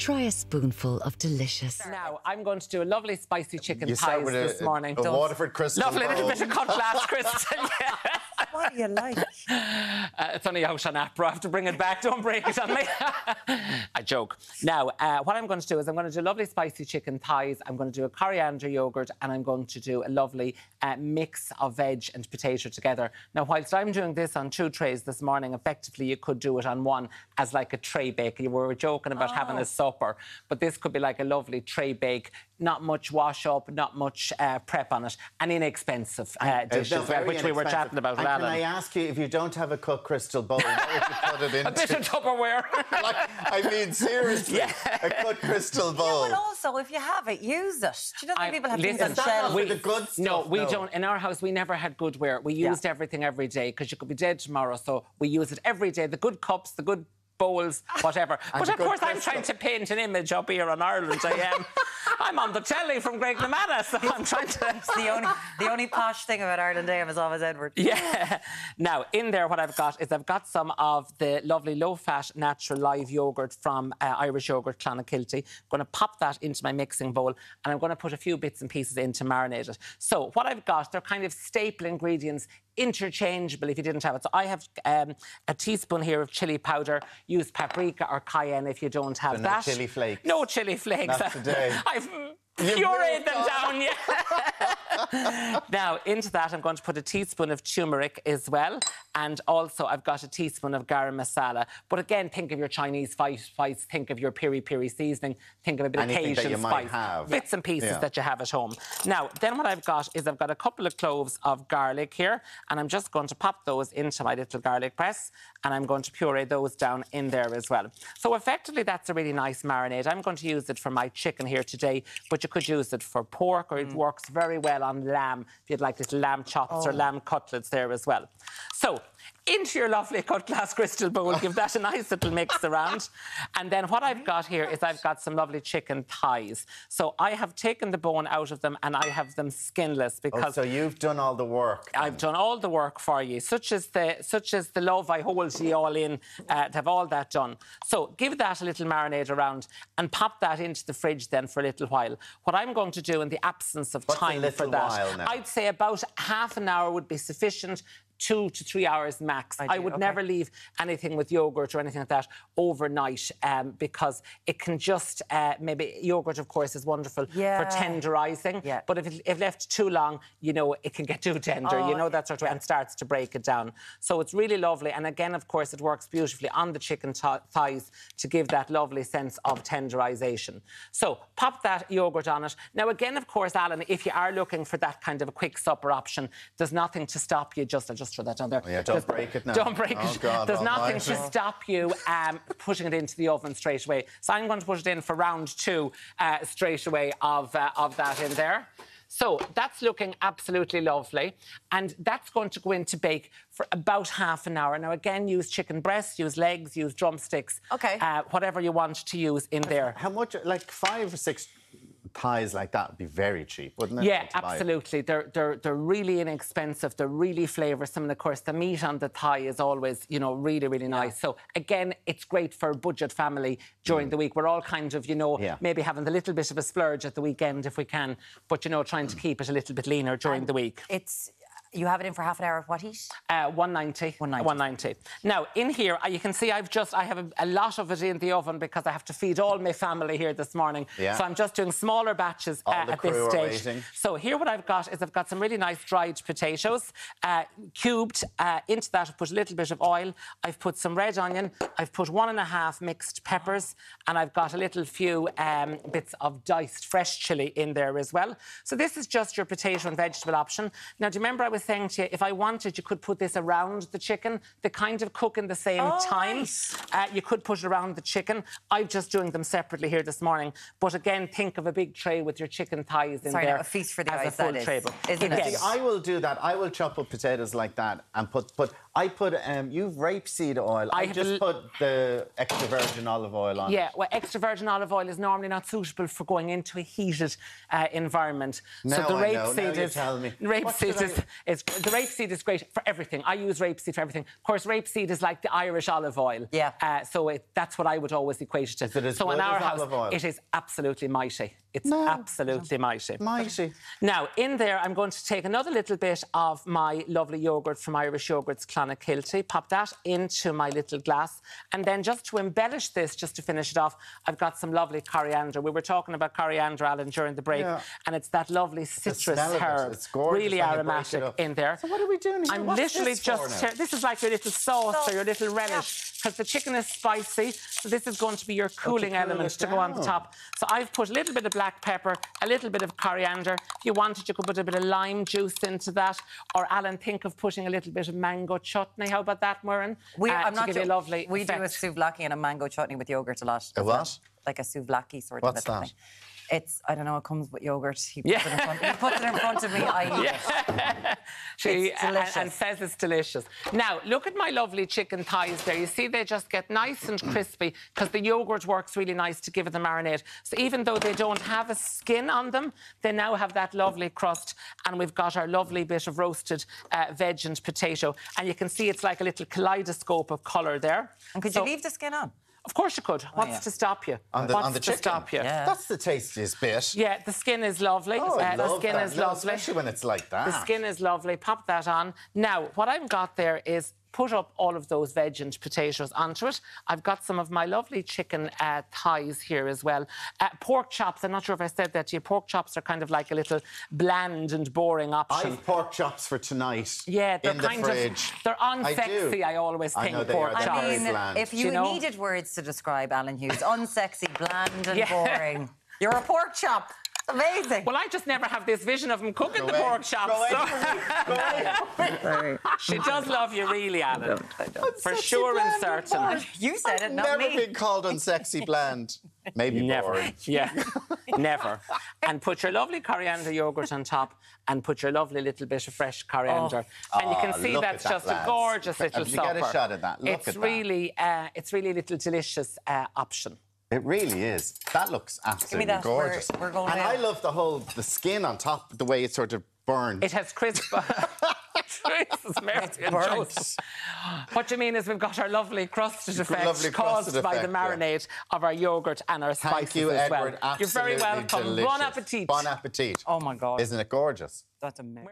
try a spoonful of delicious. Now, I'm going to do a lovely spicy chicken You start thighs with this morning. a Waterford crystal Lovely bowl. little bit of cut glass crystal, yeah. What do you like? It's only out on Apra. I have to bring it back. Don't break it on me. I joke. Now, what I'm going to do is I'm going to do lovely spicy chicken thighs. I'm going to do a coriander yoghurt, and I'm going to do a lovely mix of veg and potato together. Now, whilst I'm doing this on 2 trays this morning, effectively you could do it on one as like a tray bake. You were joking about having a supper, but this could be like a lovely tray bake. Not much wash up, not much prep on it, and inexpensive dish as well, which we were chatting about. And can I ask you, if you don't have a cut crystal bowl, what would you put it into? A bit of Tupperware. Like, I mean, seriously, a cut crystal bowl. Yeah, but also, if you have it, use it. Do you know how many people have things on Is that shelves? not the good stuff? No, we don't. In our house, we never had goodware. We used everything every day because you could be dead tomorrow, so we use it every day. The good cups, the good bowls, whatever. But of course, I'm trying to paint an image up here on Ireland. I am. I'm on the telly from Greg Lamana, so I'm trying to... the only posh thing about Ireland AM is always Edward. Yeah. Now, in there, what I've got is I've got some of the lovely low-fat natural live yoghurt from Irish Yoghurt Clonakilty. I'm going to pop that into my mixing bowl, and I'm going to put a few bits and pieces in to marinate it. So what I've got, they're kind of staple ingredients, interchangeable if you didn't have it. So I have a teaspoon here of chilli powder. Use paprika or cayenne if you don't have that. No chilli flakes. No chilli flakes. Not today. I've pureed them down, yeah. Now, into that, I'm going to put a teaspoon of turmeric as well. And also, I've got a teaspoon of garam masala. But again, think of your Chinese spice, think of your piri-piri seasoning, think of a bit of Anything Cajun that you spice. might have. Bits and pieces that you have at home. Now, then what I've got is I've got a couple of cloves of garlic here, and I'm just going to pop those into my little garlic press, and I'm going to puree those down in there as well. So effectively, that's a really nice marinade. I'm going to use it for my chicken here today, but you could use it for pork, or it works very well on lamb, if you'd like little lamb chops or lamb cutlets there as well. So, into your lovely cut glass crystal bowl, give that a nice little mix around. And then what I've got here is I've got some lovely chicken thighs. So I have taken the bone out of them and I have them skinless because... so you've done all the work. Then. I've done all the work for you. Such as the love I hold you all in to have all that done. So give that a little marinade around and pop that into the fridge then for a little while. What I'm going to do in the absence of time for that, I'd say about half an hour would be sufficient. 2 to 3 hours max. I would never leave anything with yoghurt or anything like that overnight because it can just, maybe yoghurt, of course, is wonderful for tenderising. Yeah. But if left too long, you know, it can get too tender, you know, that sort of, and starts to break it down. So it's really lovely. And again, of course, it works beautifully on the chicken thighs to give that lovely sense of tenderisation. So pop that yoghurt on it. Now, again, of course, Alan, if you are looking for that kind of a quick supper option, there's nothing to stop you just throw that down there. Oh, yeah, don't break it now. Don't break it. God, there's nothing to stop you putting it into the oven straight away. So I'm going to put it in for round 2 straight away of that in there. So that's looking absolutely lovely. And that's going to go into bake for about half an hour. Now, again, use chicken breasts, use legs, use drumsticks. OK. Whatever you want to use in there. How much, like 5 or 6 thighs like that would be very cheap, wouldn't it? Yeah, absolutely. They're really inexpensive. They're really flavoursome. And, of course, the meat on the thigh is always, you know, really, really nice. So, again, it's great for a budget family during the week. We're all kind of, you know, maybe having a little bit of a splurge at the weekend if we can, but, you know, trying to keep it a little bit leaner during the week. You have it in for half an hour at what heat? 190. 190. Now, in here, you can see I have a lot of it in the oven because I have to feed all my family here this morning. Yeah. So I'm just doing smaller batches at this stage. So here what I've got is I've got some really nice dried potatoes, cubed. Into that I've put a little bit of oil. I've put some red onion. I've put 1.5 mixed peppers. And I've got a little few bits of diced fresh chilli in there as well. So this is just your potato and vegetable option. Now, do you remember I was saying to you, if I wanted, you could put this around the chicken. They kind of cook in the same time. Nice. You could put it around the chicken. I'm just doing them separately here this morning. But again, think of a big tray with your chicken thighs in there. A feast for the eyes, as a full tray. Isn't it? See, I will do that. I will chop up potatoes like that and put I put you've rapeseed oil. I just put the extra virgin olive oil on. Yeah, well, extra virgin olive oil is normally not suitable for going into a heated environment. Now so the I know. rapeseed Now is you tell me. the rapeseed is great for everything. I use rapeseed for everything. Of course, rapeseed is like the Irish olive oil. Yeah. So that's what I would always equate it to. Is it as so good in our as house, olive oil? it is absolutely mighty. It's absolutely mighty. Mighty. Now, in there, I'm going to take another little bit of my lovely yoghurt from Irish Yogurts Clonakilty, pop that into my little glass, and then just to embellish this, just to finish it off, I've got some lovely coriander. We were talking about coriander, Alan, during the break, and it's that lovely citrus herb, it's gorgeous, really aromatic in there. So what are we doing here? I'm What's literally this just... This is like your little sauce or your little relish, because the chicken is spicy, so this is going to be your cooling element to go on the top. So I've put a little bit of black pepper, a little bit of coriander. If you wanted, you could put a bit of lime juice into that. Or, Alan, think of putting a little bit of mango chutney. How about that, Muireann? I'm not give you a lovely We effect. do a souvlaki and a mango chutney with yogurt a lot. A what? Like a souvlaki sort What's of a that? thing. It's, I don't know, it comes with yogurt. He puts it in front of me, I eat it. It's delicious. And says it's delicious. Now, look at my lovely chicken thighs there. You see, they just get nice and crispy because the yoghurt works really nice to give it the marinade. So even though they don't have a skin on them, they now have that lovely crust. And we've got our lovely bit of roasted veg and potato. And you can see it's like a little kaleidoscope of colour there. And could you leave the skin on? Of course you could. What's to stop you? On the chicken? Stop you? Yeah. That's the tastiest bit. Yeah, the skin is lovely. Oh, I love the skin that. is No, lovely. especially when it's like that. The skin is lovely. Pop that on. Now, what I've got there is put up all of those veg and potatoes onto it. I've got some of my lovely chicken thighs here as well. Pork chops, I'm not sure if I said that to you. Pork chops are kind of like a little bland and boring option. I've pork chops for tonight. Yeah, they're in the kind fridge. of... They're unsexy, I always think, know they pork are. They're chops. very bland. If you needed words to describe Alan Hughes, unsexy, bland and boring, you're a pork chop. Amazing. Well, I just never have this vision of him cooking the pork chops. She does love you, really, Alan. I don't. For sure and certain. You said it, not Never me. been called unsexy bland. Maybe Never. boring. Yeah, never. And put your lovely coriander yoghurt on top and put your lovely little bit of fresh coriander. And you can see look that's at that, just lads. a gorgeous little Have you get supper. a shot at that? Look It's at that. really, it's really a little delicious option. It really is. That looks absolutely that. gorgeous. We're going and in. I love the skin on top, the way it's sort of burned. It has crisp... Jesus, Mary and burnt. Joseph. What you mean is we've got our lovely crusted effect lovely crusted caused by effect, the marinade of our yoghurt and our spices Thank you, as Edward. well. You're very Absolutely welcome. delicious. Bon appetit. Bon appetit. Oh, my God. Isn't it gorgeous? That's amazing.